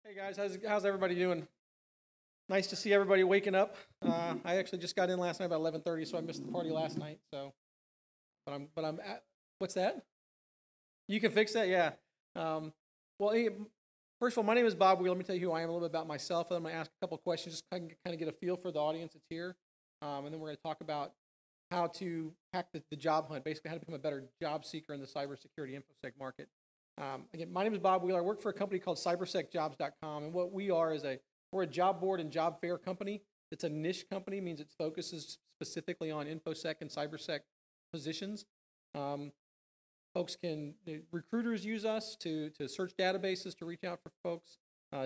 Hey guys, how's everybody doing? Nice to see everybody waking up. I actually just got in last night about 11:30, so I missed the party last night. But I'm at, what's that? You can fix that, yeah. Well, hey, first of all, my name is Bob Wheeler. Let me tell you who I am, a little bit about myself, and I'm going to ask a couple of questions, just kind of get a feel for the audience that's here, and then we're going to talk about how to hack the job hunt, basically how to become a better job seeker in the cybersecurity infosec market. Again, my name is Bob Wheeler. I work for a company called CyberSecJobs.com, and what we are is we're a job board and job fair company. It's a niche company, means it focuses specifically on infosec and cybersec positions. Recruiters use us to search databases to reach out for folks.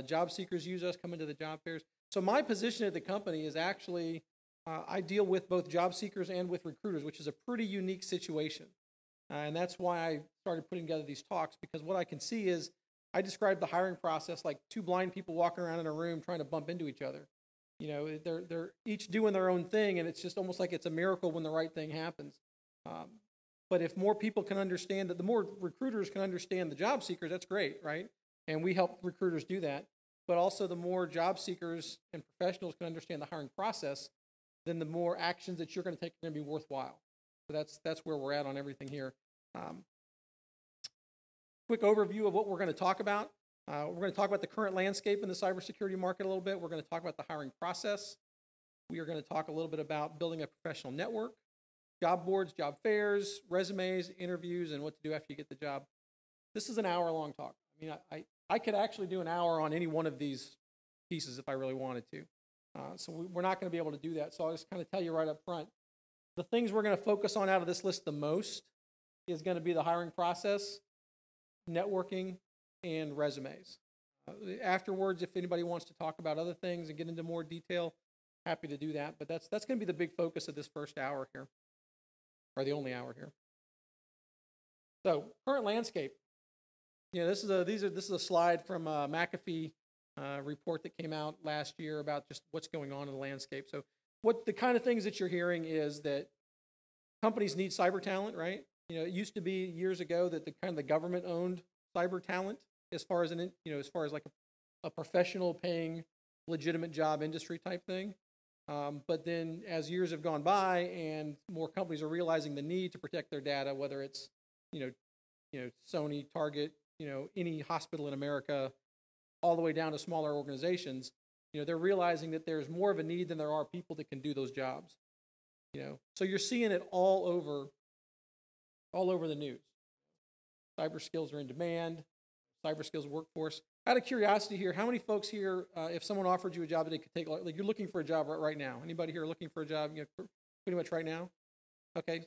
Job seekers use us, come into the job fairs. So my position at the company is actually, I deal with both job seekers and with recruiters, which is a pretty unique situation. And that's why I started putting together these talks, because what I can see is I describe the hiring process like two blind people walking around in a room trying to bump into each other. You know, they're each doing their own thing, and it's just almost like it's a miracle when the right thing happens. But if more people can understand that, the more recruiters can understand the job seekers, that's great, right? And we help recruiters do that. But also the more job seekers and professionals can understand the hiring process, then the more actions that you're going to take are going to be worthwhile. So that's where we're at on everything here. Quick overview of what we're going to talk about. We're going to talk about the current landscape in the cybersecurity market a little bit. We're going to talk about the hiring process. We are going to talk a little bit about building a professional network, job boards, job fairs, resumes, interviews, and what to do after you get the job. This is an hour-long talk. I mean, I could actually do an hour on any one of these pieces if I really wanted to. So we're not going to be able to do that. So I'll just kind of tell you right up front. The things we're going to focus on out of this list the most is going to be the hiring process, networking, and resumes. Afterwards, if anybody wants to talk about other things and get into more detail, happy to do that. But that's going to be the big focus of this first hour here, or the only hour here. So current landscape. You know, this is a slide from a McAfee report that came out last year about just what's going on in the landscape. So what the kind of things that you're hearing is that companies need cyber talent, right? You know, it used to be years ago that the government owned cyber talent as far as like a professional paying legitimate job industry type thing. But then as years have gone by and more companies are realizing the need to protect their data, whether it's Sony, Target, any hospital in America, all the way down to smaller organizations, they're realizing that there's more of a need than there are people that can do those jobs. So you're seeing it all over the news. Cyber skills are in demand. Cyber skills workforce. Out of curiosity here, how many folks here, if someone offered you a job that they could take, like you're looking for a job right now? Anybody here looking for a job? Pretty much right now. Okay.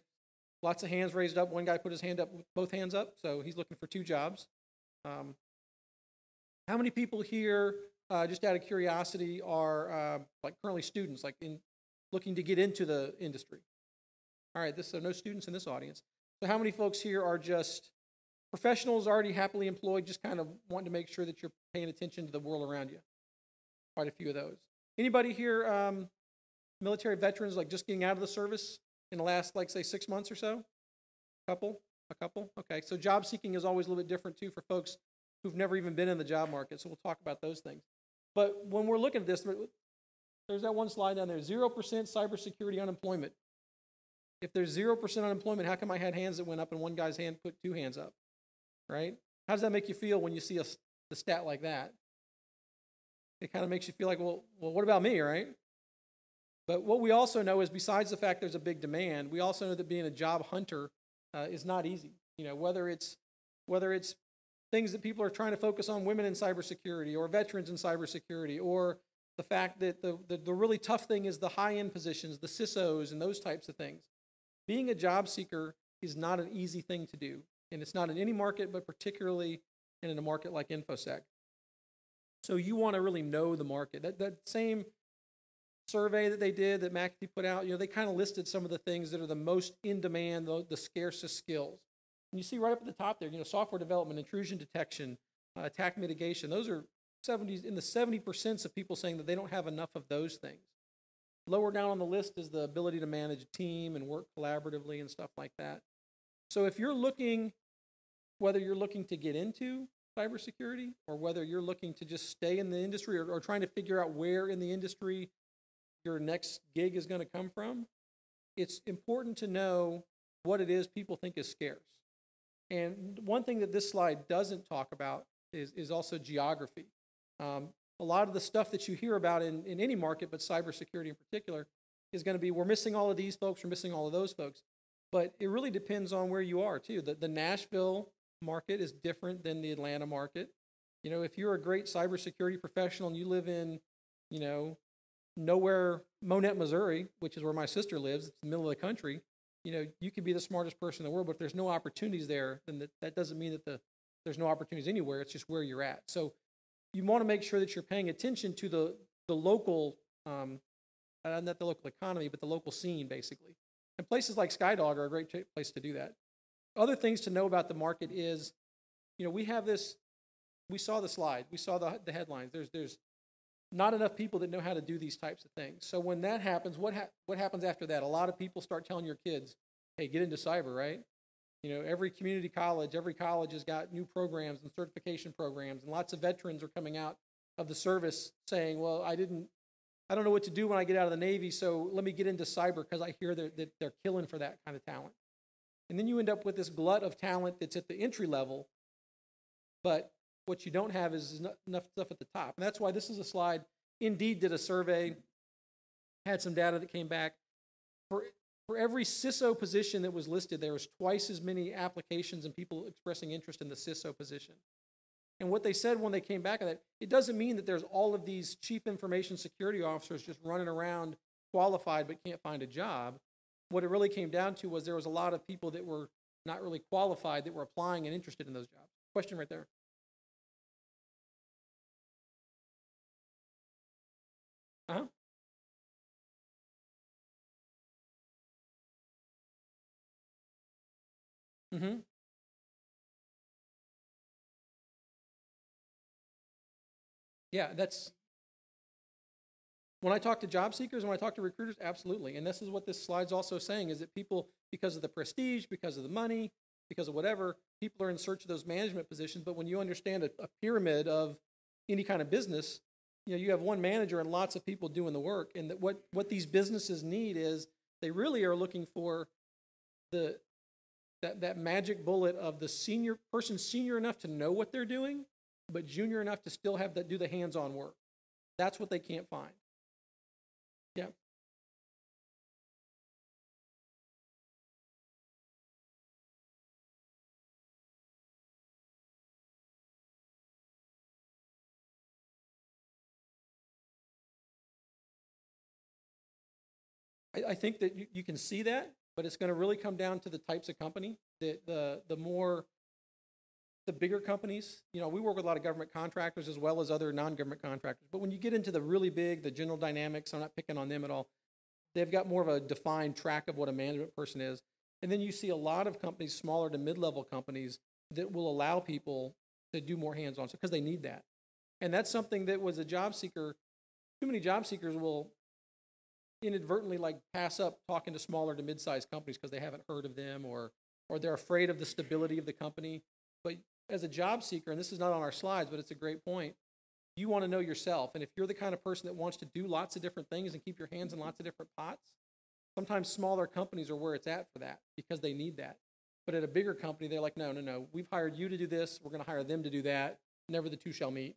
Lots of hands raised up. One guy put his hand up, both hands up, so he's looking for 2 jobs. How many people here, just out of curiosity, are like currently students, like looking to get into the industry? All right, so no students in this audience. So how many folks here are just professionals already happily employed, just kind of wanting to make sure that you're paying attention to the world around you? Quite a few of those. Anybody here, military veterans, like just getting out of the service in the last, like, say, 6 months or so? A couple? Okay, so job seeking is always a little bit different, too, for folks who've never even been in the job market, so we'll talk about those things. But when we're looking at this, there's that one slide down there, 0% cybersecurity unemployment. If there's 0% unemployment, how come I had hands that went up and one guy's hand put 2 hands up, right? How does that make you feel when you see the stat like that? It kind of makes you feel like, well, what about me, right? But what we also know is, besides the fact there's a big demand, we also know that being a job hunter is not easy. Whether it's things that people are trying to focus on, women in cybersecurity or veterans in cybersecurity, or the fact that the really tough thing is the high-end positions, the CISOs and those types of things. Being a job seeker is not an easy thing to do, and it's not in any market, but particularly in a market like InfoSec. So you want to really know the market. That same survey that they did, that McAfee put out, they kind of listed some of the things that are the most in demand, the scarcest skills. And you see right up at the top there, software development, intrusion detection, attack mitigation. Those are in the 70% of people saying that they don't have enough of those things. Lower down on the list is the ability to manage a team and work collaboratively and stuff like that. So if you're looking, whether you're looking to get into cybersecurity, or whether you're looking to just stay in the industry, or trying to figure out where in the industry your next gig is going to come from, it's important to know what it is people think is scarce. And one thing that this slide doesn't talk about is also geography. A lot of the stuff that you hear about in any market, but cybersecurity in particular, is going to be, we're missing all of these folks, we're missing all of those folks. But it really depends on where you are, too. The Nashville market is different than the Atlanta market. You know, if you're a great cybersecurity professional and you live in, you know, nowhere, Monette, Missouri, which is where my sister lives, it's the middle of the country, you know, you could be the smartest person in the world, but if there's no opportunities there, then that doesn't mean that there's no opportunities anywhere. It's just where you're at. So you want to make sure that you're paying attention to the local, not the local economy, but the local scene, basically. And places like SkyDog are a great place to do that. Other things to know about the market is, you know, we have this, we saw the slide, we saw the headlines. There's not enough people that know how to do these types of things. So when that happens, what happens after that? A lot of people start telling your kids, hey, get into cyber, right? You know, every community college, every college has got new programs and certification programs, and lots of veterans are coming out of the service saying, well, I don't know what to do when I get out of the Navy, so let me get into cyber because I hear that they're killing for that kind of talent. And then you end up with this glut of talent that's at the entry level, but what you don't have is enough stuff at the top. And that's why this is a slide. Indeed did a survey, had some data that came back. For every CISO position that was listed, there was twice as many applications and people expressing interest in the CISO position. And what they said when they came back on that, it doesn't mean that there's all of these chief information security officers just running around qualified but can't find a job. What it really came down to was there was a lot of people that were not really qualified that were applying and interested in those jobs. Question right there. Uh-huh. Mm-hmm. Yeah, that's, when I talk to job seekers and when I talk to recruiters, absolutely. And this is what this slide's also saying, is that people, because of the prestige, because of the money, because of whatever, people are in search of those management positions. But when you understand a pyramid of any kind of business, you know, you have one manager and lots of people doing the work. And that what these businesses need is they really are looking for that magic bullet of the senior person, senior enough to know what they're doing, but junior enough to still have do the hands-on work. That's what they can't find. Yeah. I think that you can see that, but it's going to really come down to the types of company. The bigger companies, you know, we work with a lot of government contractors as well as other non-government contractors. But when you get into the really big, the General Dynamics, I'm not picking on them at all. They've got more of a defined track of what a management person is. And then you see a lot of companies, smaller to mid-level companies, that will allow people to do more hands-on because they need that. And that's something that was a job seeker. Too many job seekers will inadvertently like pass up talking to smaller to mid-sized companies because they haven't heard of them, or they're afraid of the stability of the company. But as a job seeker, and this is not on our slides, but it's a great point, you want to know yourself. And if you're the kind of person that wants to do lots of different things and keep your hands in lots of different pots, sometimes smaller companies are where it's at for that because they need that. But at a bigger company, they're like, no, we've hired you to do this. We're going to hire them to do that. Never the two shall meet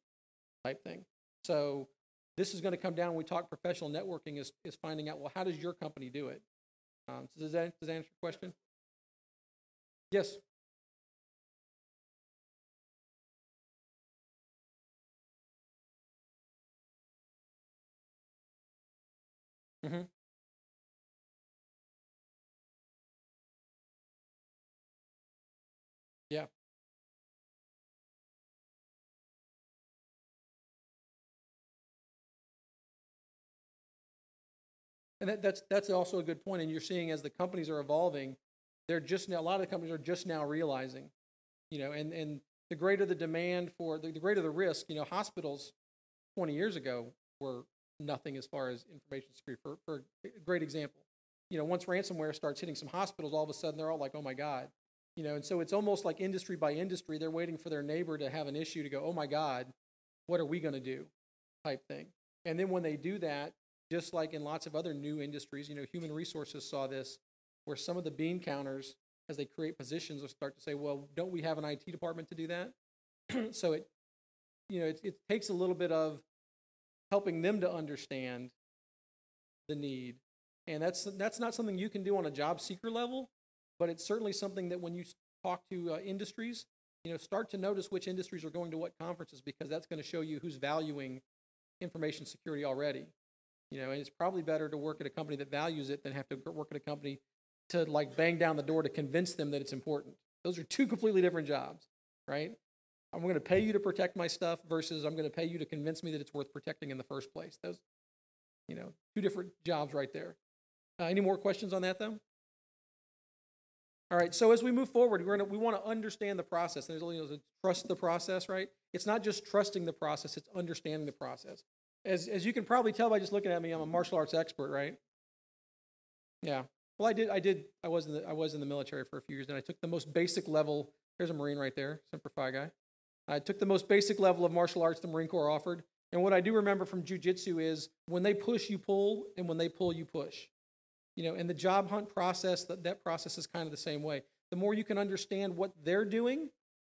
type thing. So this is going to come down when we talk professional networking is finding out, well, how does your company do it? So does that answer your question? Yes. Mm-hmm. Yeah. And that's also a good point. And you're seeing as the companies are evolving, they're just now, a lot of the companies are just now realizing, you know, and the greater the demand for, the greater the risk, you know, hospitals 20 years ago were nothing as far as information security. For a great example, you know, once ransomware starts hitting some hospitals, all of a sudden they're all like, oh my God, And so it's almost like industry by industry. They're waiting for their neighbor to have an issue to go, oh my God, what are we going to do type thing. And then when they do that, just like in lots of other new industries, human resources saw this, where some of the bean counters, as they create positions, will start to say, well, don't we have an IT department to do that? So it takes a little bit of helping them to understand the need. And that's not something you can do on a job seeker level, but it's certainly something that when you talk to industries, start to notice which industries are going to what conferences, because that's going to show you who's valuing information security already. And it's probably better to work at a company that values it than have to work at a company to like bang down the door to convince them that it's important. Those are two completely different jobs, right? I'm going to pay you to protect my stuff versus I'm going to pay you to convince me that it's worth protecting in the first place. Those, two different jobs right there. Any more questions on that, though? All right, so as we move forward, we want to understand the process. There's only trust the process, right? It's not just trusting the process, it's understanding the process. As you can probably tell by just looking at me, I'm a martial arts expert, right? Yeah. Well, I was in the military for a few years, and I took the most basic level. There's a Marine right there, Semper Fi guy. I took the most basic level of martial arts the Marine Corps offered. And what I do remember from jiu-jitsu is when they push, you pull, and when they pull, you push. And the job hunt process, that process is kind of the same way. The more you can understand what they're doing,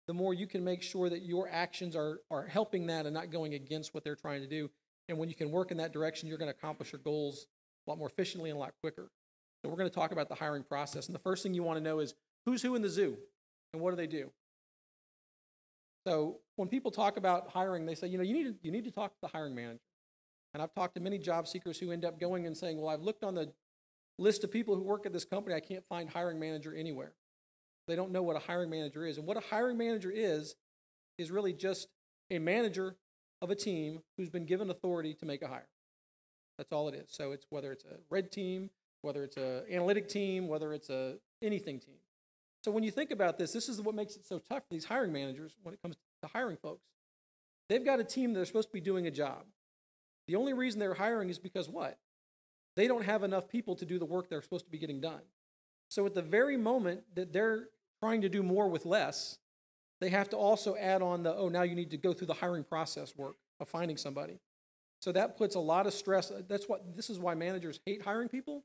the more you can make sure that your actions are helping that and not going against what they're trying to do. And when you can work in that direction, you're going to accomplish your goals a lot more efficiently and a lot quicker. So we're going to talk about the hiring process. And the first thing you want to know is who's who in the zoo and what do they do? So when people talk about hiring, they say, you need to talk to the hiring manager. And I've talked to many job seekers who end up going and saying, well, I've looked on the list of people who work at this company, I can't find hiring manager anywhere. They don't know what a hiring manager is. And what a hiring manager is really just a manager of a team who's been given authority to make a hire. That's all it is. So it's whether it's a red team, whether it's an analytic team, whether it's a anything team. So when you think about this is what makes it so tough for these hiring managers when it comes to hiring folks. They've got a team that are supposed to be doing a job. The only reason they're hiring is because what? They don't have enough people to do the work they're supposed to be getting done. So at the very moment that they're trying to do more with less, they have to also add on now you need to go through the hiring process work of finding somebody. So that puts a lot of stress. This is why managers hate hiring people.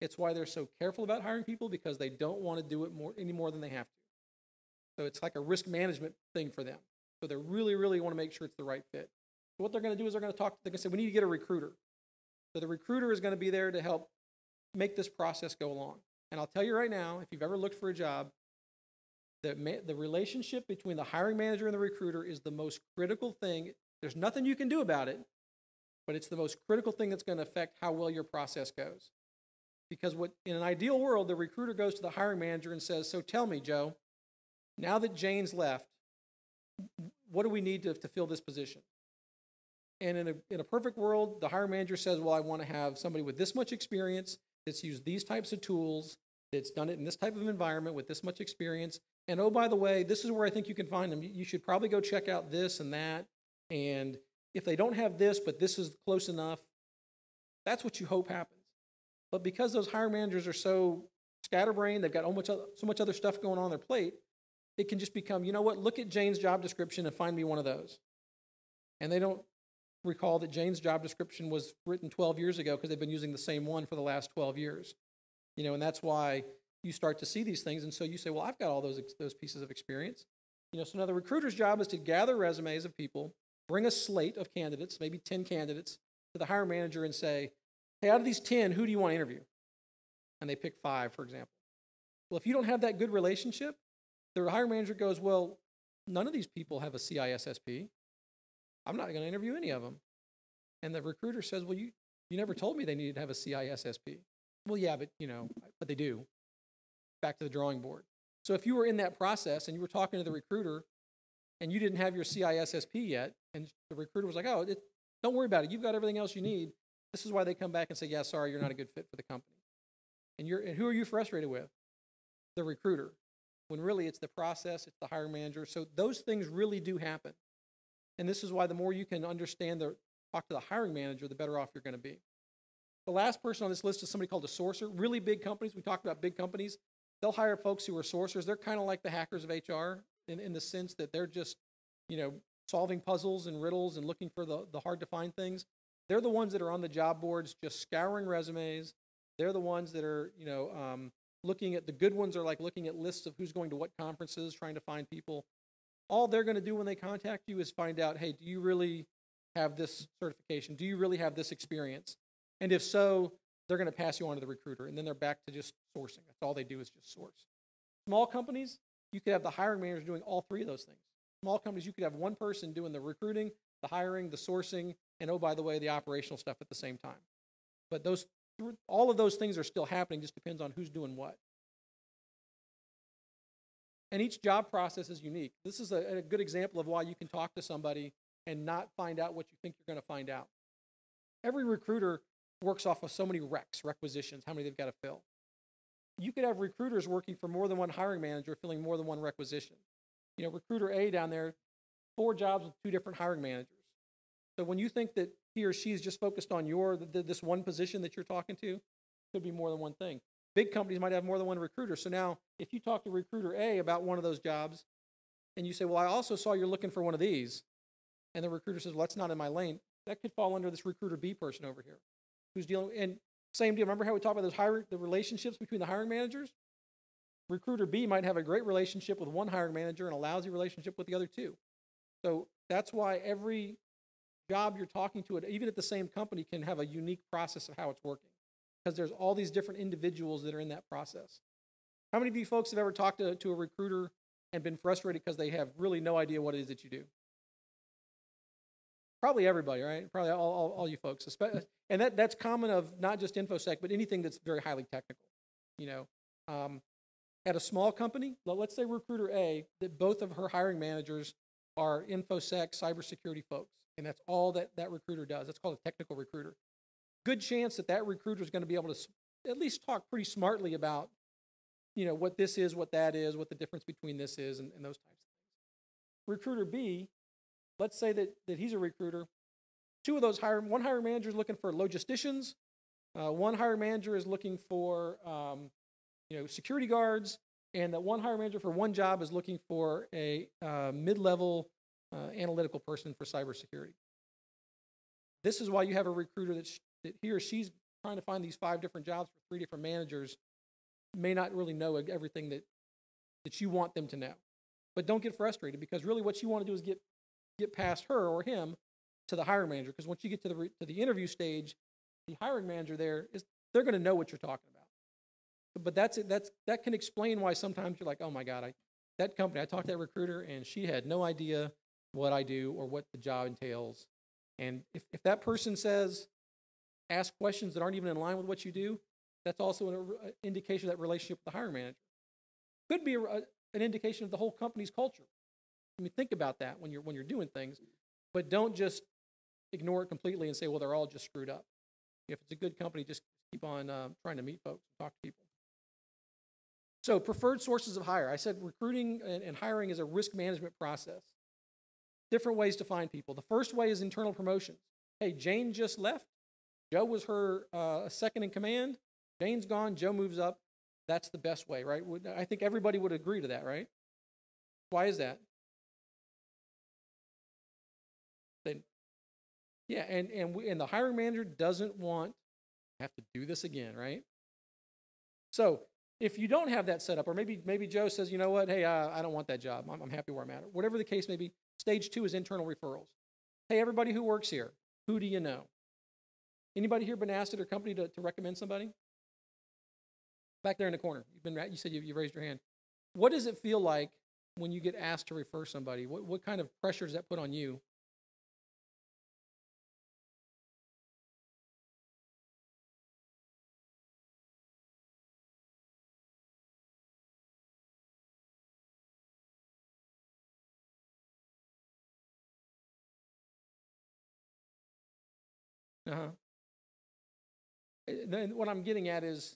It's why they're so careful about hiring people, because they don't want to do it any more than they have to. So it's like a risk management thing for them. So they really, really want to make sure it's the right fit. So what they're going to do is they're going to say, we need to get a recruiter. So the recruiter is going to be there to help make this process go along. And I'll tell you right now, if you've ever looked for a job, the relationship between the hiring manager and the recruiter is the most critical thing. There's nothing you can do about it, but it's the most critical thing that's going to affect how well your process goes. Because in an ideal world, the recruiter goes to the hiring manager and says, so tell me, Joe, now that Jane's left, what do we need to fill this position? And in a perfect world, the hiring manager says, well, I want to have somebody with this much experience, that's used these types of tools, that's done it in this type of environment with this much experience. And oh, by the way, this is where I think you can find them. You should probably go check out this and that. And if they don't have this, but this is close enough, that's what you hope happens. But because those hiring managers are so scatterbrained, they've got so much other stuff going on their plate, it can just become, you know what, look at Jane's job description and find me one of those. And they don't recall that Jane's job description was written 12 years ago because they've been using the same one for the last 12 years. And that's why you start to see these things. And so you say, well, I've got all those pieces of experience. So now the recruiter's job is to gather resumes of people, bring a slate of candidates, maybe 10 candidates, to the hiring manager and say, hey, out of these 10, who do you want to interview? And they pick 5, for example. Well, if you don't have that good relationship, the hiring manager goes, well, none of these people have a CISSP. I'm not going to interview any of them. And the recruiter says, well, you never told me they needed to have a CISSP. Well, yeah, but they do. Back to the drawing board. So if you were in that process and you were talking to the recruiter and you didn't have your CISSP yet, and the recruiter was like, oh, don't worry about it. You've got everything else you need. This is why they come back and say, yeah, sorry, you're not a good fit for the company. And who are you frustrated with? The recruiter. When really it's the process, it's the hiring manager. So those things really do happen. And this is why the more you can understand talk to the hiring manager, the better off you're going to be. The last person on this list is somebody called a sourcer. Really big companies. We talked about big companies. They'll hire folks who are sourcers. They're kind of like the hackers of HR in the sense that they're just, solving puzzles and riddles and looking for the hard to find things. They're the ones that are on the job boards just scouring resumes. They're the ones that are, looking at the good ones are like looking at lists of who's going to what conferences, trying to find people. All they're going to do when they contact you is find out, hey, do you really have this certification? Do you really have this experience? And if so, they're going to pass you on to the recruiter, and then they're back to just sourcing. That's all they do is just source. Small companies, you could have the hiring manager doing all three of those things. Small companies, you could have one person doing the recruiting, the hiring, the sourcing, and oh, by the way, the operational stuff at the same time. But all of those things are still happening, just depends on who's doing what. And each job process is unique. This is a good example of why you can talk to somebody and not find out what you think you're going to find out. Every recruiter works off of so many requisitions, how many they've got to fill. You could have recruiters working for more than one hiring manager filling more than one requisition. Recruiter A down there, 4 jobs with 2 different hiring managers. So when you think that he or she is just focused on this one position that you're talking to, could be more than one thing. Big companies might have more than one recruiter. So now if you talk to recruiter A about one of those jobs and you say, well, I also saw you're looking for one of these, and the recruiter says, well, that's not in my lane, that could fall under this recruiter B person over here who's dealing, and same deal. Remember how we talked about the relationships between the hiring managers? Recruiter B might have a great relationship with one hiring manager and a lousy relationship with the other 2. So that's why every job you're talking to, even at the same company, can have a unique process of how it's working, because there's all these different individuals that are in that process. How many of you folks have ever talked to a recruiter and been frustrated because they have really no idea what it is that you do? Probably everybody, right? Probably all you folks. And that's common of not just InfoSec, but anything that's very highly technical. At a small company, let's say recruiter A, that both of her hiring managers are InfoSec cybersecurity folks, and that's all that recruiter does. That's called a technical recruiter. Good chance that recruiter is going to be able to at least talk pretty smartly about, what this is, what that is, what the difference between this is, and those types of things. Recruiter B, let's say that he's a recruiter. 2 of those one hiring manager is looking for logisticians. One hiring manager is looking for security guards, and that one hiring manager for one job is looking for a mid-level analytical person for cybersecurity. This is why you have a recruiter that he or she's trying to find these 5 different jobs for 3 different managers, may not really know everything that you want them to know. But don't get frustrated, because really what you want to do is get past her or him to the hiring manager, because once you get to the interview stage, the hiring manager they're going to know what you're talking about. But that can explain why sometimes you're like, oh my God, that company, I talked to that recruiter and she had no idea what I do or what the job entails. And if that person says, ask questions that aren't even in line with what you do, that's also an indication of that relationship with the hiring manager. Could be an indication of the whole company's culture. I mean, think about that when you're doing things, but don't just ignore it completely and say, well, they're all just screwed up. If it's a good company, just keep on trying to meet folks and talk to people. So preferred sources of hire. I said recruiting and hiring is a risk management process. Different ways to find people. The first way is internal promotions. Hey, Jane just left. Joe was her second in command. Jane's gone. Joe moves up. That's the best way, right? I think everybody would agree to that, right? Why is that? And the hiring manager doesn't want to have to do this again, right? So if you don't have that set up, or maybe Joe says, you know what, hey, I don't want that job. I'm happy where I'm at. Whatever the case may be, stage 2 is internal referrals. Hey, everybody who works here, who do you know? Anybody here been asked at their company to recommend somebody? Back there in the corner, you said you raised your hand. What does it feel like when you get asked to refer somebody? What kind of pressure does that put on you? Uh-huh. Then what I'm getting at is,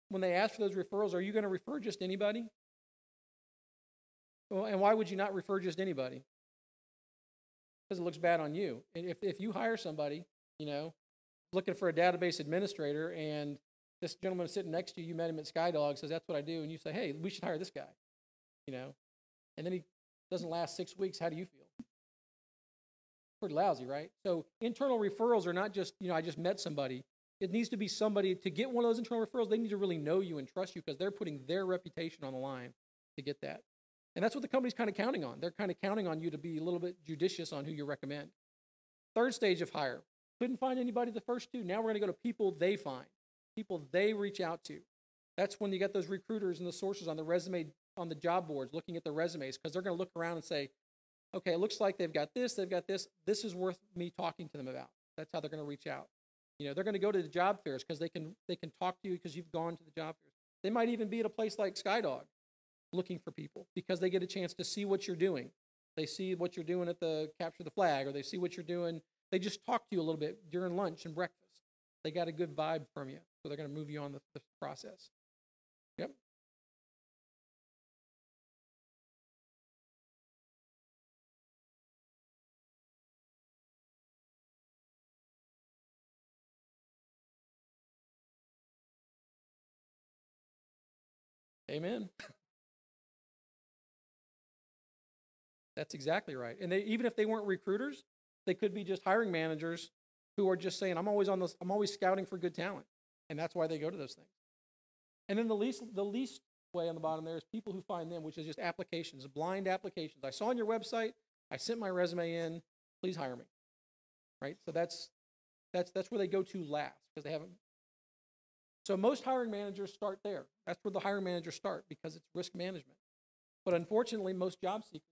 when they ask for those referrals, are you going to refer just anybody? Well, and why would you not refer just anybody? Because it looks bad on you. And if you hire somebody, looking for a database administrator, and this gentleman sitting next to you, you met him at SkyDog, says, that's what I do. And you say, hey, we should hire this guy, you know. And then he doesn't last 6 weeks. How do you feel? Pretty lousy, right? So internal referrals are not just, I just met somebody. It needs to be somebody, to get one of those internal referrals, they need to really know you and trust you because they're putting their reputation on the line to get that. And that's what the company's kind of counting on. They're kind of counting on you to be a little bit judicious on who you recommend. Third stage of hire. Couldn't find anybody the first two. Now we're going to go to people they find, people they reach out to. That's when you get those recruiters and the sources on the resume, on the job boards, looking at the resumes, because they're going to look around and say, okay, it looks like they've got this, this is worth me talking to them about. That's how they're going to reach out. They're going to go to the job fairs because they can talk to you because you've gone to the job fairs. They might even be at a place like SkyDog looking for people because they get a chance to see what you're doing. They see what you're doing at the capture the flag, or they see what you're doing. They just talk to you a little bit during lunch and breakfast. They got a good vibe from you, so they're going to move you on the process. Yep. Amen. That's exactly right. And even if they weren't recruiters, they could be just hiring managers who are just saying, I'm always scouting for good talent. And that's why they go to those things. And then the least way on the bottom there is people who find them, which is just applications, blind applications. I saw on your website, I sent my resume in, please hire me. Right? So that's where they go to last, because they haven't. So most hiring managers start there. That's where the hiring managers start, because it's risk management. But unfortunately, most job seekers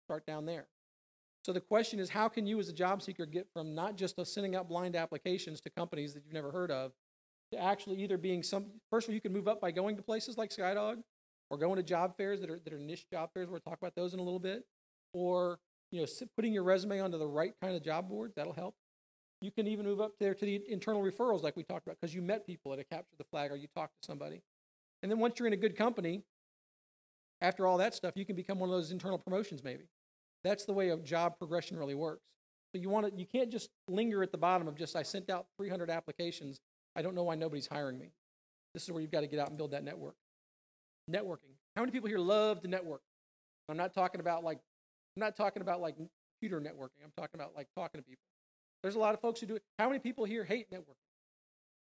start down there. So the question is, how can you as a job seeker get from not just sending out blind applications to companies that you've never heard of, to actually either being first of all, you can move up by going to places like SkyDog, or going to job fairs that are niche job fairs. We'll talk about those in a little bit. Or putting your resume onto the right kind of job board, that'll help. You can even move up there to the internal referrals like we talked about, because you met people at a capture the flag, or you talked to somebody. And then once you're in a good company, after all that stuff, you can become one of those internal promotions maybe. That's the way a job progression really works. So you can't just linger at the bottom of just, I sent out 300 applications, I don't know why nobody's hiring me. This is where you've got to get out and build that network. Networking. How many people here love to network? I'm not talking about like computer networking. I'm talking about like talking to people. There's a lot of folks who do it. How many people here hate networking?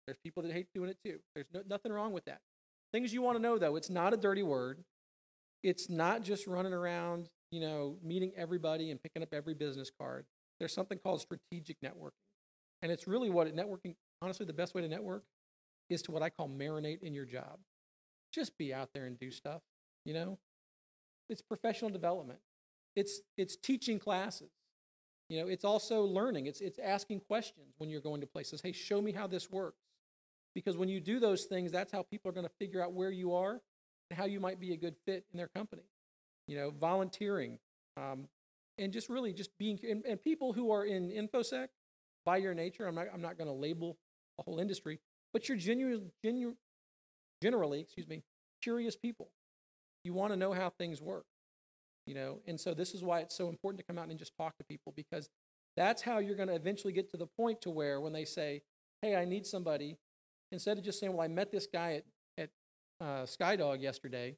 There's people that hate doing it too. There's nothing wrong with that. Things you want to know though, it's not a dirty word. It's not just running around, meeting everybody and picking up every business card. There's something called strategic networking. And it's really networking, honestly, the best way to network is to what I call marinate in your job. Just be out there and do stuff, It's professional development. It's teaching classes. It's also learning. It's asking questions when you're going to places. Hey, show me how this works. Because when you do those things, that's how people are going to figure out where you are and how you might be a good fit in their company. Volunteering, and just being, and people who are in InfoSec, by your nature, I'm not going to label a whole industry, but you're generally, curious people. You want to know how things work, and so this is why it's so important to come out and just talk to people, because that's how you're going to eventually get to the point to where when they say, hey, I need somebody, instead of just saying, well, I met this guy at SkyDog yesterday.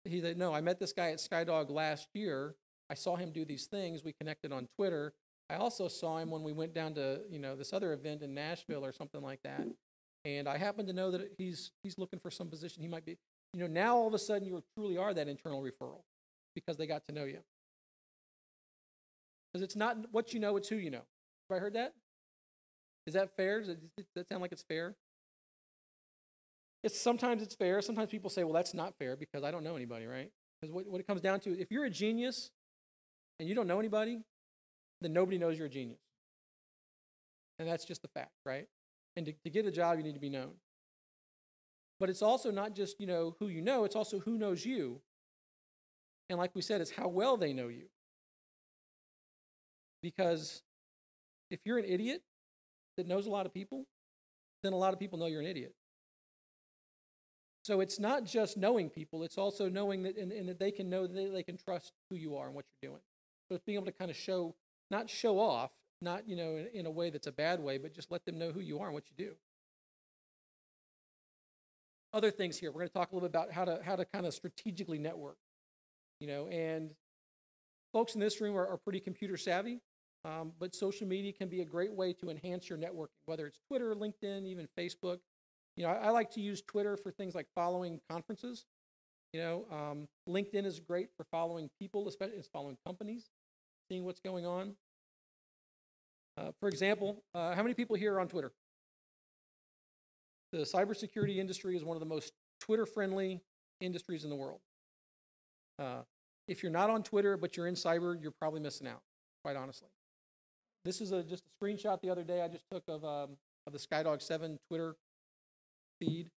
He said, no, I met this guy at SkyDog last year. I saw him do these things. We connected on Twitter. I also saw him when we went down to, this other event in Nashville or something like that. And I happen to know that he's looking for some position. He might be, now all of a sudden you truly are that internal referral because they got to know you. Because it's not what you know, it's who you know. Have I heard that? Is that fair? Does that sound like it's fair? Sometimes it's fair. Sometimes people say, well, that's not fair because I don't know anybody, right? Because what it comes down to, if you're a genius and you don't know anybody, then nobody knows you're a genius. And that's just the fact, right? And to get a job, you need to be known. But it's also not just, who you know, it's also who knows you. And like we said, it's how well they know you. Because if you're an idiot that knows a lot of people, then a lot of people know you're an idiot. So it's not just knowing people, it's also knowing that, and that they can know that they can trust who you are and what you're doing. So it's being able to kind of not show off, not, in a way that's a bad way, but just let them know who you are and what you do. Other things here. We're going to talk a little bit about how to kind of strategically network, and folks in this room are pretty computer savvy, but social media can be a great way to enhance your networking, whether it's Twitter, LinkedIn, even Facebook. I like to use Twitter for things like following conferences. LinkedIn is great for following people, especially it's following companies, seeing what's going on. For example, how many people here are on Twitter? The cybersecurity industry is one of the most Twitter-friendly industries in the world. If you're not on Twitter, but you're in cyber, you're probably missing out, quite honestly. This is just a screenshot the other day I just took of the SkyDog7 Twitter feed.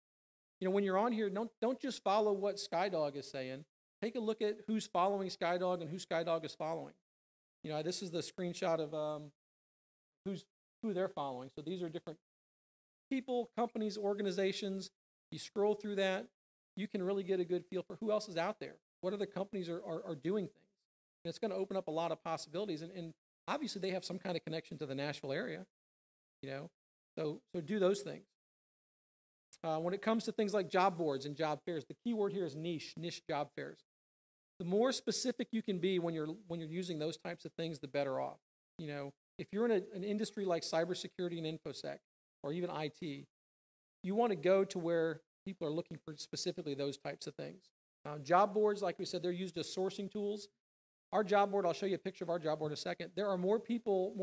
When you're on here, don't just follow what SkyDog is saying. Take a look at who's following SkyDog and who SkyDog is following. This is the screenshot of who they're following. So these are different people, companies, organizations. You scroll through that, you can really get a good feel for who else is out there. What other companies are doing things. And it's going to open up a lot of possibilities. And obviously they have some kind of connection to the Nashville area, so do those things. When it comes to things like job boards and job fairs, the key word here is niche job fairs. The more specific you can be when you're using those types of things, the better off. If you're in an industry like cybersecurity and InfoSec, or even IT, you want to go to where people are looking for specifically those types of things. Job boards, like we said, they're used as sourcing tools. Our job board, I'll show you a picture of our job board in a second. There are more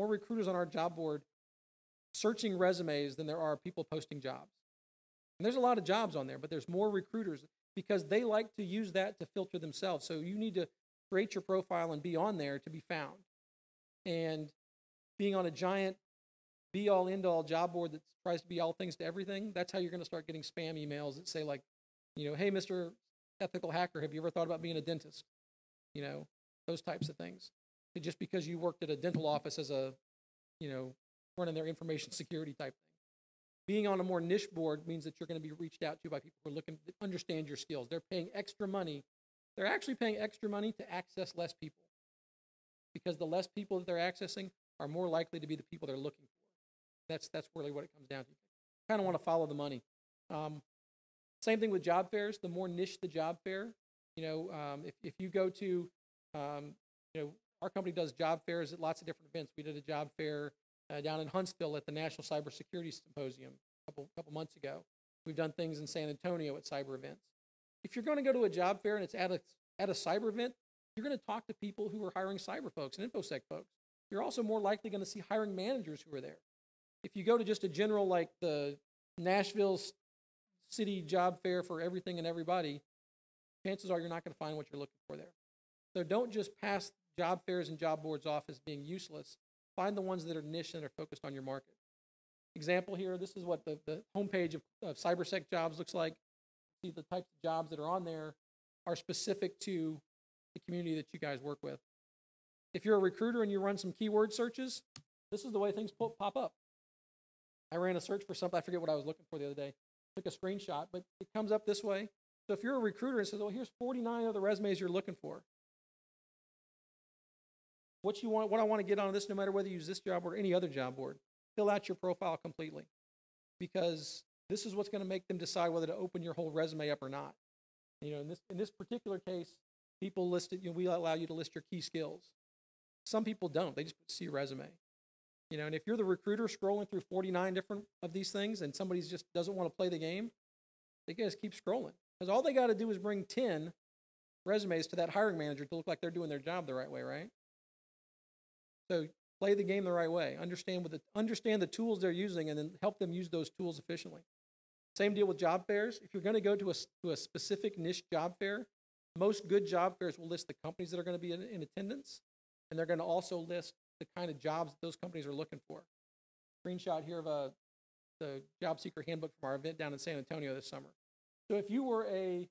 recruiters on our job board searching resumes than there are people posting jobs. And there's a lot of jobs on there, but there's more recruiters because they like to use that to filter themselves. So you need to create your profile and be on there to be found. And being on a giant be-all, end-all job board that tries to be all things to everything, that's how you're going to start getting spam emails that say like, hey, Mr. Ethical Hacker, have you ever thought about being a dentist? Those types of things. Just because you worked at a dental office as a, running their information security type thing. Being on a more niche board means that you're going to be reached out to by people who are looking to understand your skills. They're paying extra money. They're actually paying extra money to access less people because the less people that they're accessing are more likely to be the people they're looking for. That's really what it comes down to. Kind of want to follow the money. Same thing with job fairs. The more niche the job fair, if you go to, our company does job fairs at lots of different events. We did a job fair down in Huntsville at the National Cybersecurity Symposium a couple months ago. We've done things in San Antonio at cyber events. If you're going to go to a job fair and it's at a cyber event, you're going to talk to people who are hiring cyber folks and InfoSec folks. You're also more likely going to see hiring managers who are there. If you go to just a general, like the Nashville City job fair for everything and everybody, chances are you're not going to find what you're looking for there. So don't just pass job fairs and job boards off as being useless. Find the ones that are niche and are focused on your market. Example here, this is what the homepage of CyberSec Jobs looks like. See the types of jobs that are on there are specific to the community that you guys work with. If you're a recruiter and you run some keyword searches, this is the way things pop up. I ran a search for something, I forget what I was looking for the other day. Took a screenshot, but it comes up this way. So if you're a recruiter and says, oh, here's 49 of the resumes you're looking for. What I want to get on this, no matter whether you use this job board or any other job board, fill out your profile completely. Because this is what's going to make them decide whether to open your whole resume up or not. In this particular case, people listed, we allow you to list your key skills. Some people don't, they just see your resume. And if you're the recruiter scrolling through 49 different of these things and somebody just doesn't want to play the game, they just keep scrolling. Because all they got to do is bring 10 resumes to that hiring manager to look like they're doing their job the right way, right? So play the game the right way. Understand the tools they're using and then help them use those tools efficiently. Same deal with job fairs. If you're going to go to a specific niche job fair, most good job fairs will list the companies that are going to be in attendance, and they're going to also list the kind of jobs that those companies are looking for. Screenshot here of the job seeker handbook from our event down in San Antonio this summer. So if you were a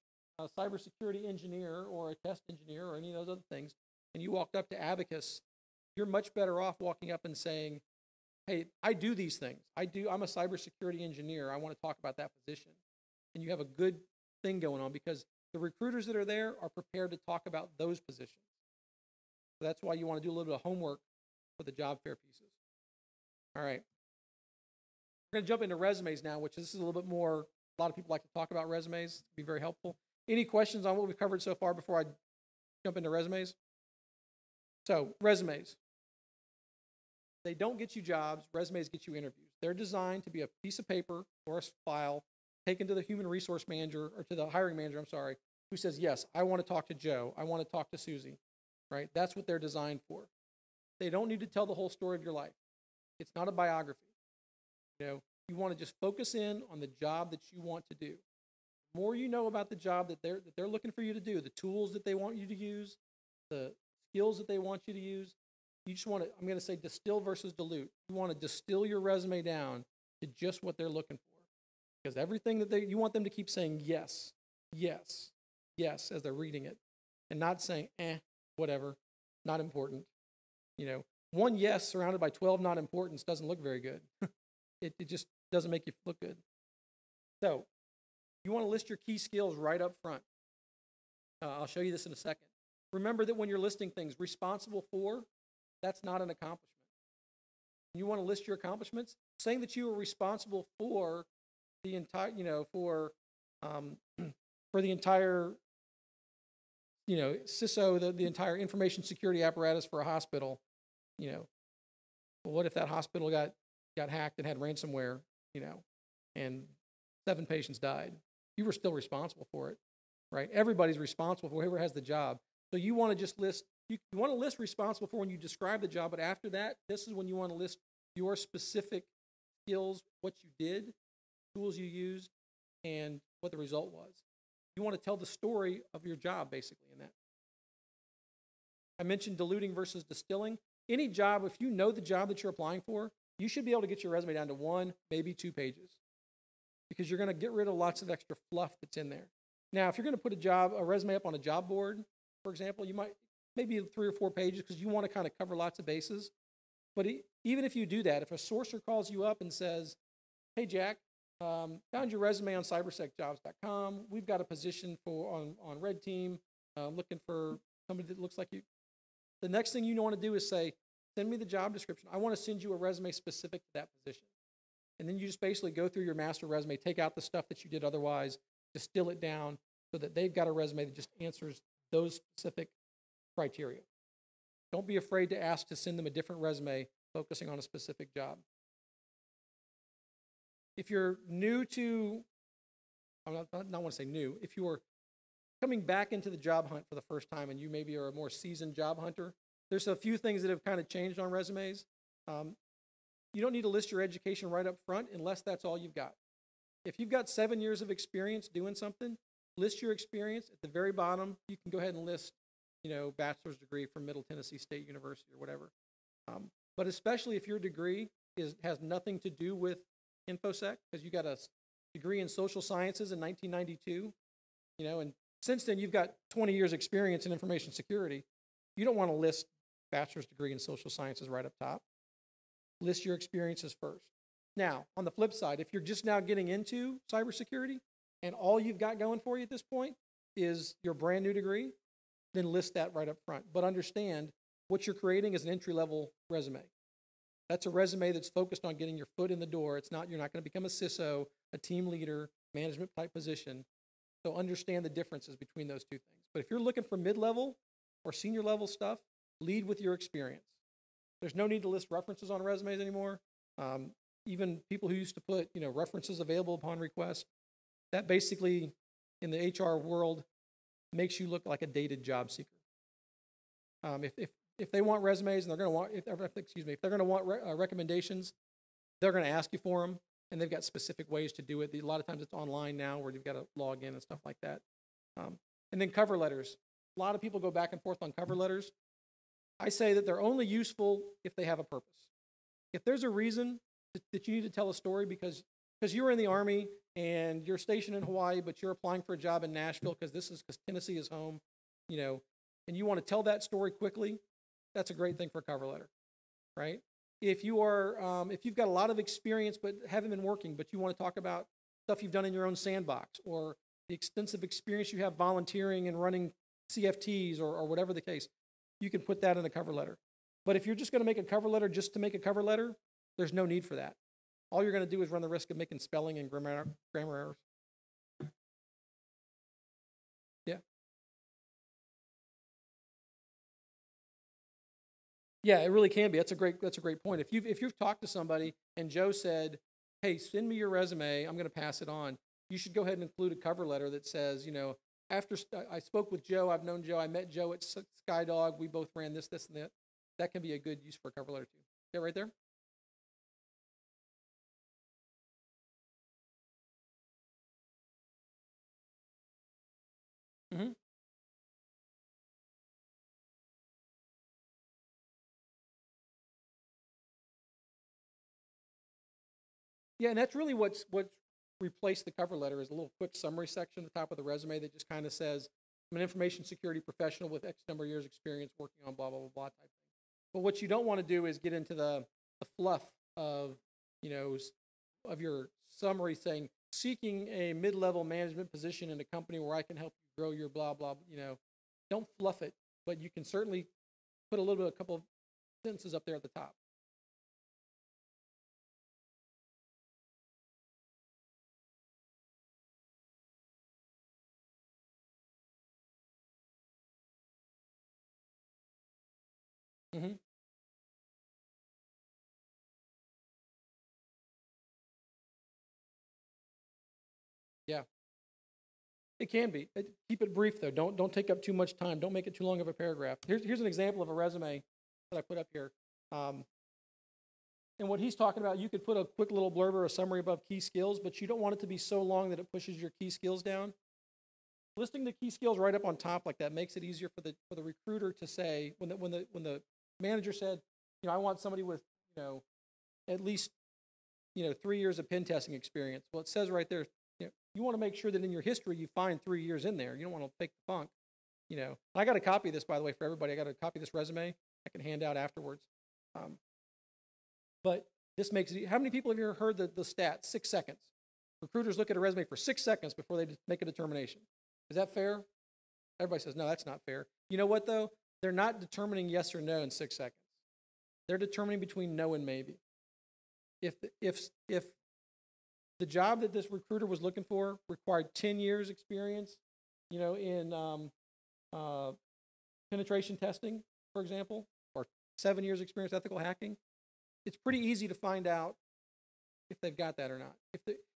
cybersecurity engineer or a test engineer or any of those other things, and you walked up to Abacus, you're much better off walking up and saying, hey, I do these things. I'm a cybersecurity engineer. I want to talk about that position. And you have a good thing going on because the recruiters that are there are prepared to talk about those positions. So that's why you want to do a little bit of homework for the job fair pieces. All right. We're going to jump into resumes now, which this is a little bit more A lot of people like to talk about resumes. It'd be very helpful. Any questions on what we've covered so far before I jump into resumes? So, resumes. They don't get you jobs. Resumes get you interviews. They're designed to be a piece of paper or a file taken to the human resource manager, or to the hiring manager, I'm sorry, who says, yes, I want to talk to Joe. I want to talk to Susie, right? That's what they're designed for. They don't need to tell the whole story of your life. It's not a biography. You want to just focus in on the job that you want to do. The more you know about the job that they're looking for you to do, the tools that they want you to use, the skills that they want you to use, you just want to, I'm going to say distill versus dilute. You want to distill your resume down to just what they're looking for. Because everything that you want them to keep saying yes, yes, yes, as they're reading it, and not saying, whatever, not important. One yes surrounded by 12 not importance doesn't look very good. It just doesn't make you look good. So you want to list your key skills right up front. I'll show you this in a second. Remember that when you're listing things, responsible for, that's not an accomplishment. You want to list your accomplishments, saying that you were responsible for the entire, for the entire, CISO, the entire information security apparatus for a hospital. Well, what if that hospital got hacked and had ransomware, and 7 patients died? You were still responsible for it, right? Everybody's responsible for whoever has the job. So you want to just list, you want to list responsible for when you describe the job, but after that, this is when you want to list your specific skills, what you did, tools you used, and what the result was. You want to tell the story of your job, basically, in that. I mentioned diluting versus distilling. Any job, if you know the job that you're applying for, you should be able to get your resume down to 1, maybe 2 pages, because you're going to get rid of lots of extra fluff that's in there. Now, if you're going to put a resume up on a job board, for example, you might maybe 3 or 4 pages, because you want to kind of cover lots of bases. But even if you do that, if a sourcer calls you up and says, hey, Jack, found your resume on CyberSecJobs.com. We've got a position on Red Team, looking for somebody that looks like you. The next thing you want to do is say, send me the job description. I want to send you a resume specific to that position. And then you just basically go through your master resume, take out the stuff that you did otherwise, distill it down so that they've got a resume that just answers those specific criteria. Don't be afraid to ask to send them a different resume focusing on a specific job. If you're new to, I don't want to say new, if you are coming back into the job hunt for the first time and you maybe are a more seasoned job hunter, there's a few things that have kind of changed on resumes. You don't need to list your education right up front unless that's all you've got. If you've got 7 years of experience doing something, list your experience. At the very bottom, you can go ahead and list, bachelor's degree from Middle Tennessee State University or whatever. But especially if your degree has nothing to do with InfoSec, because you got a degree in social sciences in 1992, and since then you've got 20 years experience in information security. You don't want to list bachelor's degree in social sciences right up top. List your experiences first. Now, on the flip side, if you're just now getting into cybersecurity and all you've got going for you at this point is your brand new degree, then list that right up front. But understand what you're creating is an entry-level resume. That's a resume that's focused on getting your foot in the door. You're not going to become a CISO, a team leader, management type position. So understand the differences between those two things. But if you're looking for mid-level or senior level stuff, lead with your experience. There's no need to list references on resumes anymore. Even people who used to put, references available upon request, that basically in the HR world makes you look like a dated job seeker. If they want resumes and they're going to want, if they're going to want recommendations, they're going to ask you for them, and they've got specific ways to do it. A lot of times it's online now where you've got to log in and stuff like that. And then cover letters. A lot of people go back and forth on cover letters. I say that they're only useful if they have a purpose. If there's a reason that you need to tell a story because you were in the Army and you're stationed in Hawaii, but you're applying for a job in Nashville because Tennessee is home, and you want to tell that story quickly, that's a great thing for a cover letter, right? If you've got a lot of experience but haven't been working, but you want to talk about stuff you've done in your own sandbox or the extensive experience you have volunteering and running CFTs or whatever the case, you can put that in a cover letter. But if you're just going to make a cover letter just to make a cover letter, there's no need for that. All you're going to do is run the risk of making spelling and grammar errors. Yeah, it really can be. That's a great point. If you've talked to somebody and Joe said, "Hey, send me your resume. I'm going to pass it on." You should go ahead and include a cover letter that says, after I spoke with Joe, I've known Joe, I met Joe at SkyDog. We both ran this, and that. That can be a good use for a cover letter too. Yeah, right there. Mm-hmm. Yeah, and that's really what's replaced the cover letter is a little quick summary section at the top of the resume that just kind of says, "I'm an information security professional with X number of years experience working on blah blah blah blah" type thing. But what you don't want to do is get into the fluff of you know of your summary saying seeking a mid-level management position in a company where I can help you grow your blah blah. Don't fluff it, but you can certainly put a couple of sentences up there at the top. Hmm. Yeah. It can be. Keep it brief though. Don't take up too much time. Don't make it too long of a paragraph. Here's an example of a resume that I put up here. And what he's talking about, you could put a quick little blurb or a summary above key skills, but you don't want it to be so long that it pushes your key skills down. Listing the key skills right up on top like that makes it easier for the recruiter to say when the manager said, I want somebody with at least 3 years of pen testing experience. Well, it says right there, you want to make sure that in your history you find 3 years in there. You don't want to fake the funk. I got a copy of this, by the way, for everybody. I got a copy of this resume I can hand out afterwards. But this makes it. How many people have you ever heard the stat 6 seconds? Recruiters look at a resume for 6 seconds before they make a determination. Is that fair? Everybody says, no, that's not fair. You know what, though? They're not determining yes or no in 6 seconds. They're determining between no and maybe. If the job that this recruiter was looking for required 10 years experience, in penetration testing, for example, or 7 years experience ethical hacking, it's pretty easy to find out if they've got that or not.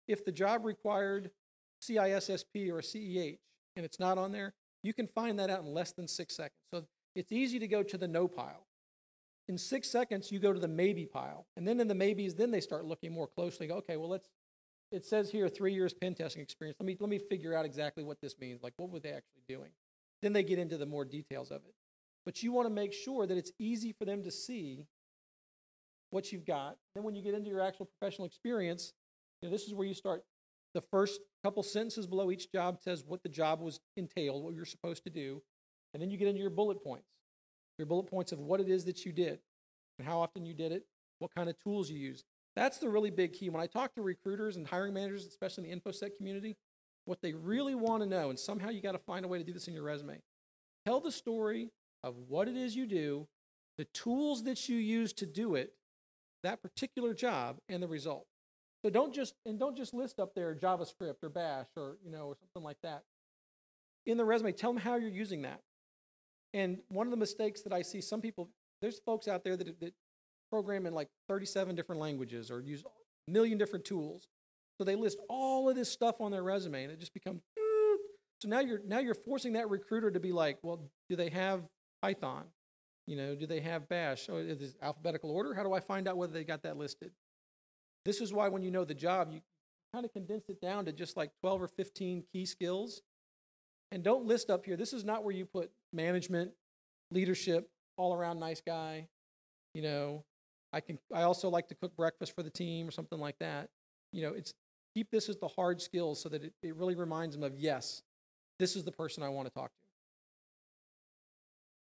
If the job required CISSP or a CEH and it's not on there, you can find that out in less than 6 seconds. So it's easy to go to the no pile. In 6 seconds, you go to the maybe pile. And then in the maybes, then they start looking more closely. Go, okay, well, it says here 3 years pen testing experience. Let me figure out exactly what this means. Like, what were they actually doing? Then they get into the more details of it. But you want to make sure that it's easy for them to see what you've got. Then when you get into your actual professional experience, this is where you start. The first couple sentences below each job says what the job was entailed, what you're supposed to do. And then you get into your bullet points. Your bullet points of what it is that you did and how often you did it, what kind of tools you use. That's the really big key. When I talk to recruiters and hiring managers, especially in the InfoSec community, what they really want to know, and somehow you got to find a way to do this in your resume, tell the story of what it is you do, the tools that you use to do it, that particular job, and the result. So don't just list up there JavaScript or Bash or something like that. In the resume, tell them how you're using that. And one of the mistakes that I see, there's folks out there that program in like 37 different languages or use a million different tools. So they list all of this stuff on their resume, and it just becomes. So now you're forcing that recruiter to be like, well, do they have Python? Do they have Bash? So is it alphabetical order? How do I find out whether they got that listed? This is why when you know the job, you kind of condense it down to just like 12 or 15 key skills. And don't list up here. This is not where you put management, leadership, all around nice guy. I also like to cook breakfast for the team or something like that. Keep this as the hard skills so that it really reminds them of, yes, this is the person I want to talk to.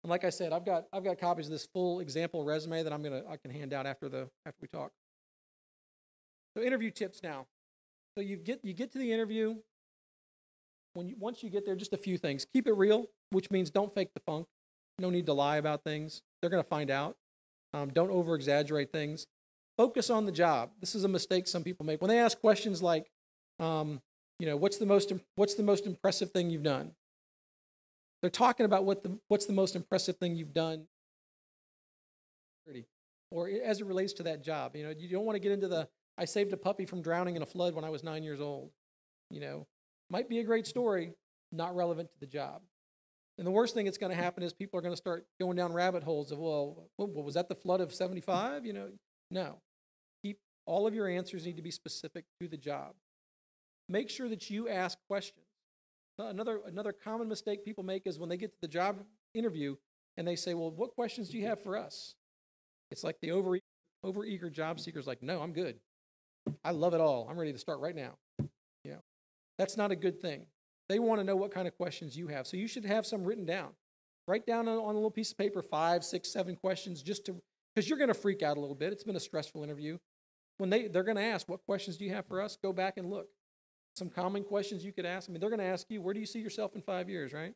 And like I said, I've got copies of this full example resume that I can hand out after we talk. So interview tips now. So you get to the interview. Once you get there, just a few things. Keep it real, which means don't fake the funk. No need to lie about things. They're going to find out. Don't over-exaggerate things. Focus on the job. This is a mistake some people make. When they ask questions like, what's the most impressive thing you've done? They're talking about what's the most impressive thing you've done security, or as it relates to that job. You know, you don't want to get into the, I saved a puppy from drowning in a flood when I was 9 years old. You know, might be a great story, not relevant to the job. And the worst thing that's going to happen is people are going to start going down rabbit holes of, well, was that the flood of 75? You know, no. Keep all of your answers need to be specific to the job. Make sure that you ask questions. Another common mistake people make is when they get to the job interview and they say, well, what questions do you have for us? It's like the overeager job seeker's like, no, I'm good. I love it all. I'm ready to start right now. You know, that's not a good thing. They want to know what kind of questions you have. So you should have some written down. Write down on a little piece of paper 5, 6, 7 questions just to, because you're going to freak out a little bit. It's been a stressful interview. When they're going to ask, what questions do you have for us? Go back and look. Some common questions you could ask. I mean, they're going to ask you, where do you see yourself in 5 years, right?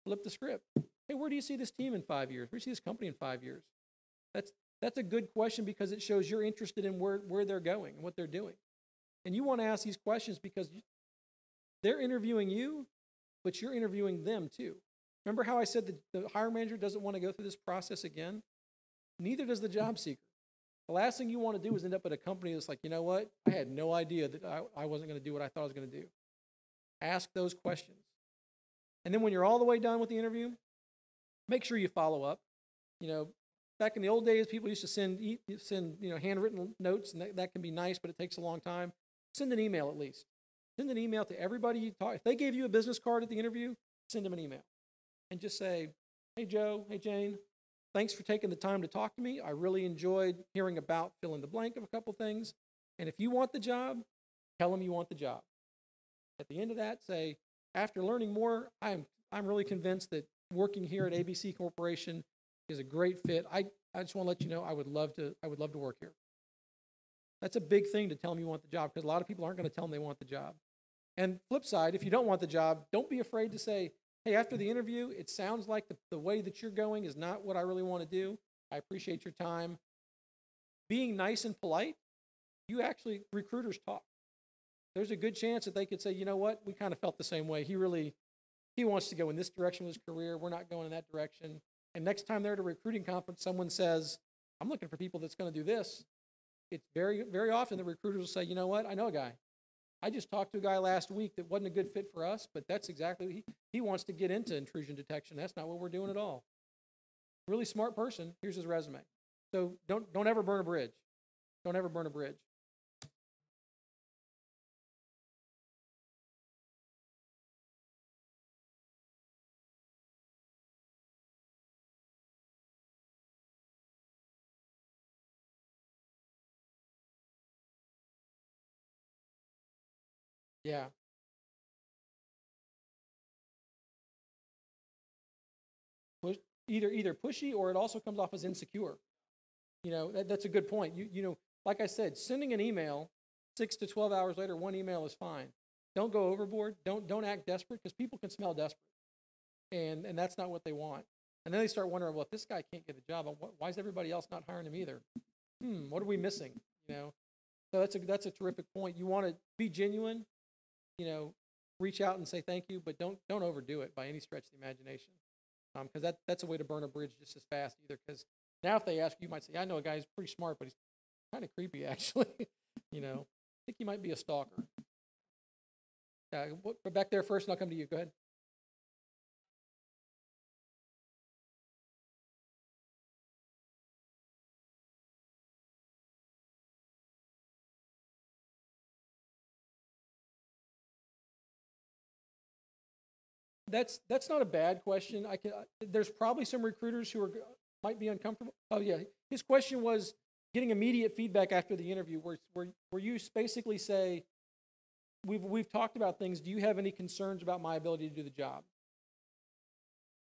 Flip the script. Hey, where do you see this team in 5 years? Where do you see this company in 5 years? That's a good question because it shows you're interested in where they're going and what they're doing. And you want to ask these questions because they're interviewing you, but you're interviewing them too. Remember how I said that the hiring manager doesn't want to go through this process again? Neither does the job seeker. The last thing you want to do is end up at a company that's like, you know what? I had no idea that I wasn't going to do what I thought I was going to do. Ask those questions. And then when you're all the way done with the interview, make sure you follow up. You know, back in the old days, people used to send handwritten notes, and that can be nice, but it takes a long time. Send an email at least. Send an email to everybody you talk. If they gave you a business card at the interview, send them an email. And just say, hey, Joe, hey, Jane, thanks for taking the time to talk to me. I really enjoyed hearing about fill in the blank of a couple things. And if you want the job, tell them you want the job. At the end of that, say, after learning more, I'm really convinced that working here at ABC Corporation is a great fit. I just want to let you know I would love to work here. That's a big thing to tell them you want the job, because a lot of people aren't going to tell them they want the job. And flip side, if you don't want the job, don't be afraid to say, hey, after the interview, it sounds like the way that you're going is not what I really want to do. I appreciate your time. Being nice and polite, recruiters talk. There's a good chance that they could say, you know what, we kind of felt the same way. He wants to go in this direction with his career. We're not going in that direction. And next time they're at a recruiting conference, someone says, I'm looking for people that's going to do this. It's very, very often the recruiters will say, you know what, I know a guy. I just talked to a guy last week that wasn't a good fit for us, but that's exactly, he wants to get into intrusion detection. That's not what we're doing at all. Really smart person, here's his resume. So don't ever burn a bridge. Don't ever burn a bridge. Yeah. Either pushy, or it also comes off as insecure. You know, that's a good point. You know, like I said, sending an email 6 to 12 hours later, one email is fine. Don't go overboard. Don't act desperate, because people can smell desperate, and that's not what they want. And then they start wondering, well, if this guy can't get a job, why is everybody else not hiring him either? What are we missing? You know, so that's a terrific point. You want to be genuine. You know, reach out and say thank you, but don't overdo it by any stretch of the imagination, because that's a way to burn a bridge just as fast either. Because now if they ask you, might say, I know a guy who's pretty smart, but he's kind of creepy actually. You know, I think he might be a stalker. Back there first, and I'll come to you. Go ahead. That's not a bad question. There's probably some recruiters who might be uncomfortable. Oh yeah, his question was getting immediate feedback after the interview, where you basically say, we've talked about things. Do you have any concerns about my ability to do the job?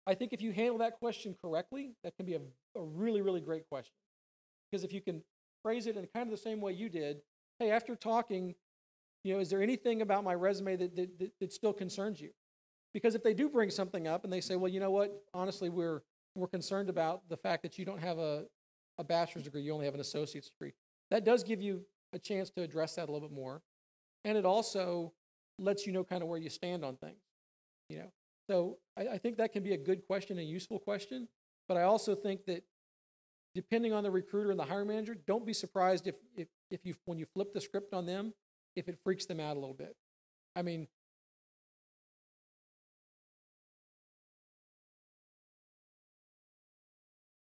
I think if you handle that question correctly, that can be a really, really great question. Because if you can phrase it in kind of the same way you did, hey, after talking, you know, is there anything about my resume that still concerns you? Because if they do bring something up and they say, well, you know what, honestly, we're concerned about the fact that you don't have a bachelor's degree, you only have an associate's degree. That does give you a chance to address that a little bit more. And it also lets you know kind of where you stand on things, you know. So I think that can be a good question, a useful question. But I also think that depending on the recruiter and the hiring manager, don't be surprised when you flip the script on them, if it freaks them out a little bit. I mean,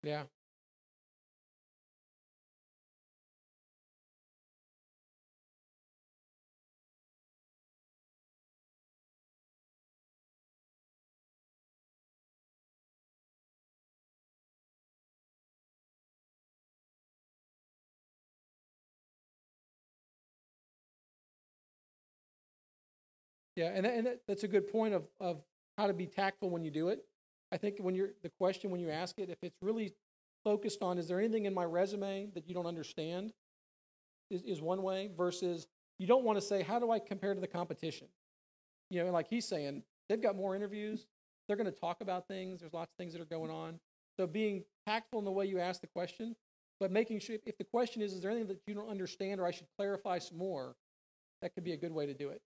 yeah. Yeah, and that's a good point of how to be tactful when you do it. I think when the question when you ask it, if it's really focused on, is there anything in my resume that you don't understand, is one way, versus you don't want to say, how do I compare to the competition? You know, like he's saying, they've got more interviews, they're going to talk about things, there's lots of things that are going on. So being tactful in the way you ask the question, but making sure, if the question is there anything that you don't understand or I should clarify some more, that could be a good way to do it.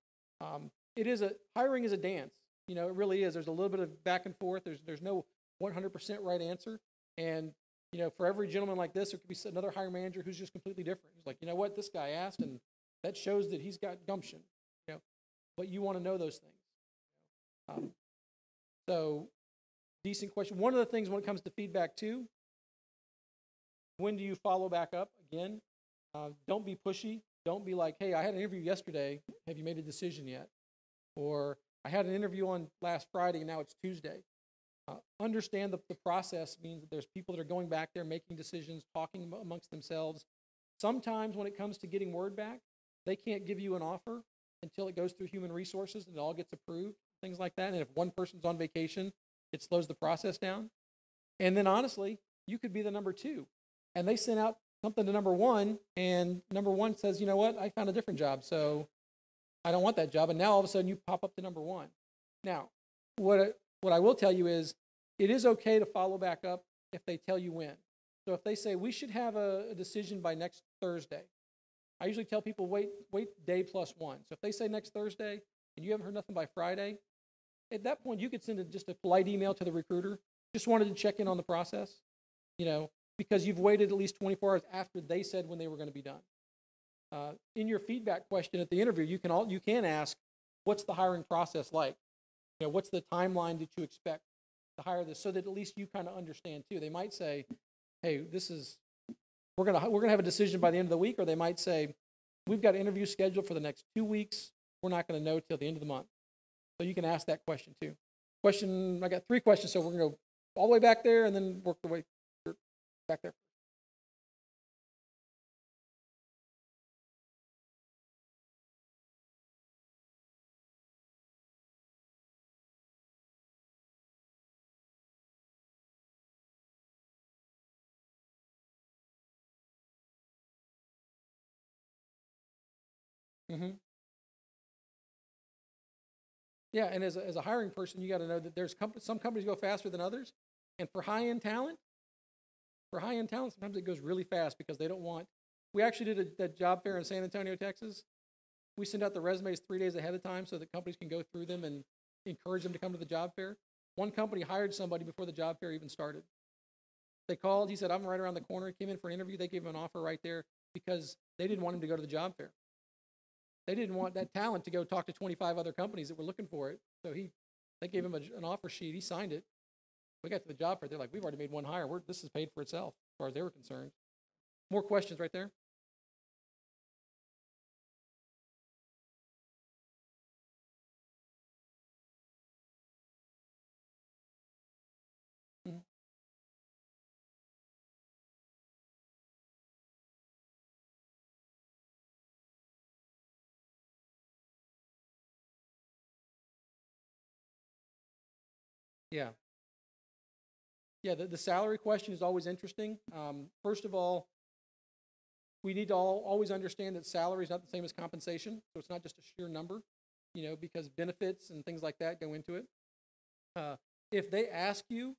Hiring is a dance. You know, it really is. There's a little bit of back and forth. There's no 100% right answer. And, you know, for every gentleman like this, there could be another hiring manager who's just completely different. He's like, you know what, this guy asked, and that shows that he's got gumption, you know, but you want to know those things. So decent question. One of the things when it comes to feedback too, when do you follow back up? Again, don't be pushy. Don't be like, hey, I had an interview yesterday. Have you made a decision yet? Or I had an interview on last Friday, and now it's Tuesday. Understand the process means that there's people that are going back there, making decisions, talking amongst themselves. Sometimes when it comes to getting word back, they can't give you an offer until it goes through human resources and it all gets approved, things like that. And if one person's on vacation, it slows the process down. And then honestly, you could be the number two. And they sent out something to number one, and number one says, you know what, I found a different job, so I don't want that job. And now all of a sudden you pop up to number one. Now, what I will tell you is it is okay to follow back up if they tell you when. So if they say we should have a decision by next Thursday, I usually tell people wait day plus one. So if they say next Thursday and you haven't heard nothing by Friday, at that point you could send just a polite email to the recruiter. Just wanted to check in on the process, you know, because you've waited at least 24 hours after they said when they were going to be done. In your feedback question at the interview, you can ask, what's the hiring process like? You know, what's the timeline that you expect to hire this, so that at least you kind of understand too. They might say, hey, we're gonna have a decision by the end of the week, or they might say, we've got interviews scheduled for the next 2 weeks. We're not going to know till the end of the month. So you can ask that question too. I got 3 questions, so we're going to go all the way back there and then work the way back there. Mm-hmm. Yeah, and as a hiring person, you got to know that there's some companies go faster than others, and for high-end talent, sometimes it goes really fast because they don't want. We actually did a job fair in San Antonio, Texas. We send out the resumes 3 days ahead of time so that companies can go through them and encourage them to come to the job fair. One company hired somebody before the job fair even started. They called. He said, I'm right around the corner. He came in for an interview. They gave him an offer right there because they didn't want him to go to the job fair. They didn't want that talent to go talk to 25 other companies that were looking for it. So they gave him an offer sheet. He signed it. We got to the job fair. They're like, we've already made one hire. This is paid for itself as far as they were concerned. More questions right there? Mm-hmm. Yeah. Yeah, the salary question is always interesting. First of all, we need to always understand that salary is not the same as compensation. So it's not just a sheer number, you know, because benefits and things like that go into it. If they ask you,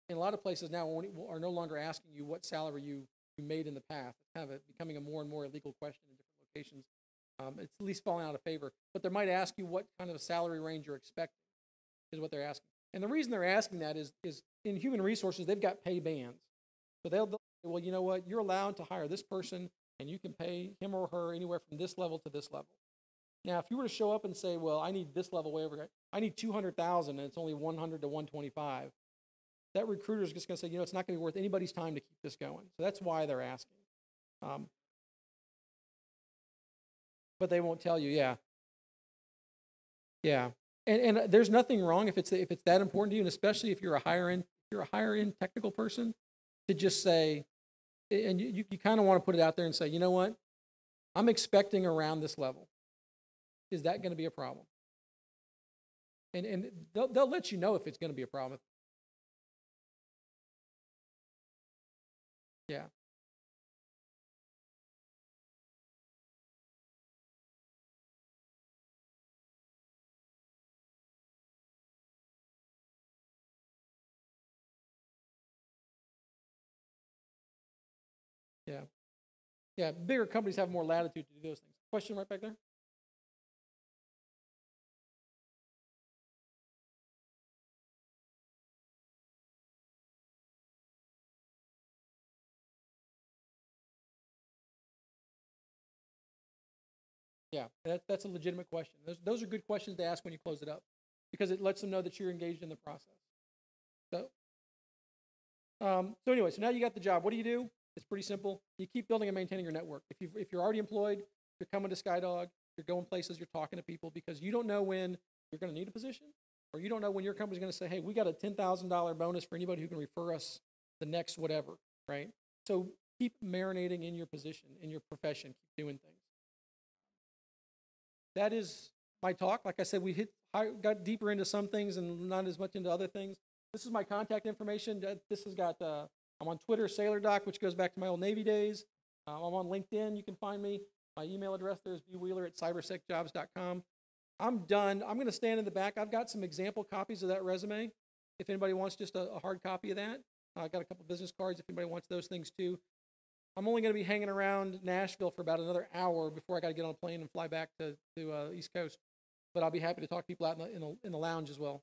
in a lot of places now are no longer asking you what salary you made in the past. It's kind of becoming a more and more illegal question in different locations. It's at least falling out of favor. But they might ask you what kind of a salary range you're expecting is what they're asking. And the reason they're asking that is in human resources, they've got pay bands. So they'll well, you know what? You're allowed to hire this person, and you can pay him or her anywhere from this level to this level. Now, if you were to show up and say, well, I need this level way over, I need 200,000, and it's only 100 to 125, that recruiter is just going to say, you know, it's not going to be worth anybody's time to keep this going. So that's why they're asking. But they won't tell you, yeah. Yeah. And there's nothing wrong if it's that important to you, and especially if you're a higher end technical person, to just say, and you kind of want to put it out there and say, you know what, I'm expecting around this level. Is that going to be a problem? And they'll let you know if it's going to be a problem. Yeah. Yeah. Yeah. Bigger companies have more latitude to do those things. Question right back there? Yeah, that's a legitimate question. Those are good questions to ask when you close it up, because it lets them know that you're engaged in the process. So anyway, so now you got the job. What do? It's pretty simple. You keep building and maintaining your network. If you're already employed, you're coming to SkyDog, you're going places, you're talking to people, because you don't know when you're going to need a position, or you don't know when your company's going to say, hey, we got a $10,000 bonus for anybody who can refer us the next whatever, right? So keep marinating in your position, in your profession, keep doing things. That is my talk. Like I said, got deeper into some things and not as much into other things. This is my contact information. This has got, I'm on Twitter, SailorDoc, which goes back to my old Navy days. I'm on LinkedIn. You can find me. My email address there is bwheeler@cybersecjobs.com. I'm done. I'm going to stand in the back. I've got some example copies of that resume. If anybody wants just a hard copy of that, I got a couple business cards if anybody wants those things too. I'm only going to be hanging around Nashville for about another hour before I got to get on a plane and fly back to East Coast. But I'll be happy to talk to people out in the lounge as well.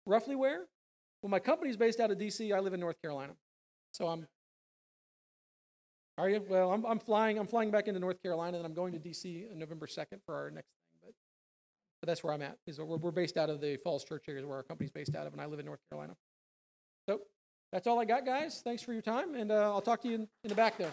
Roughly where? Well, my company's based out of D.C. I live in North Carolina, so Are you? Well, I'm flying back into North Carolina, and I'm going to D.C. on November 2nd for our next thing. But that's where I'm at. We're based out of the Falls Church area, where our company's based out of, and I live in North Carolina. So that's all I got, guys. Thanks for your time, and I'll talk to you in the back there.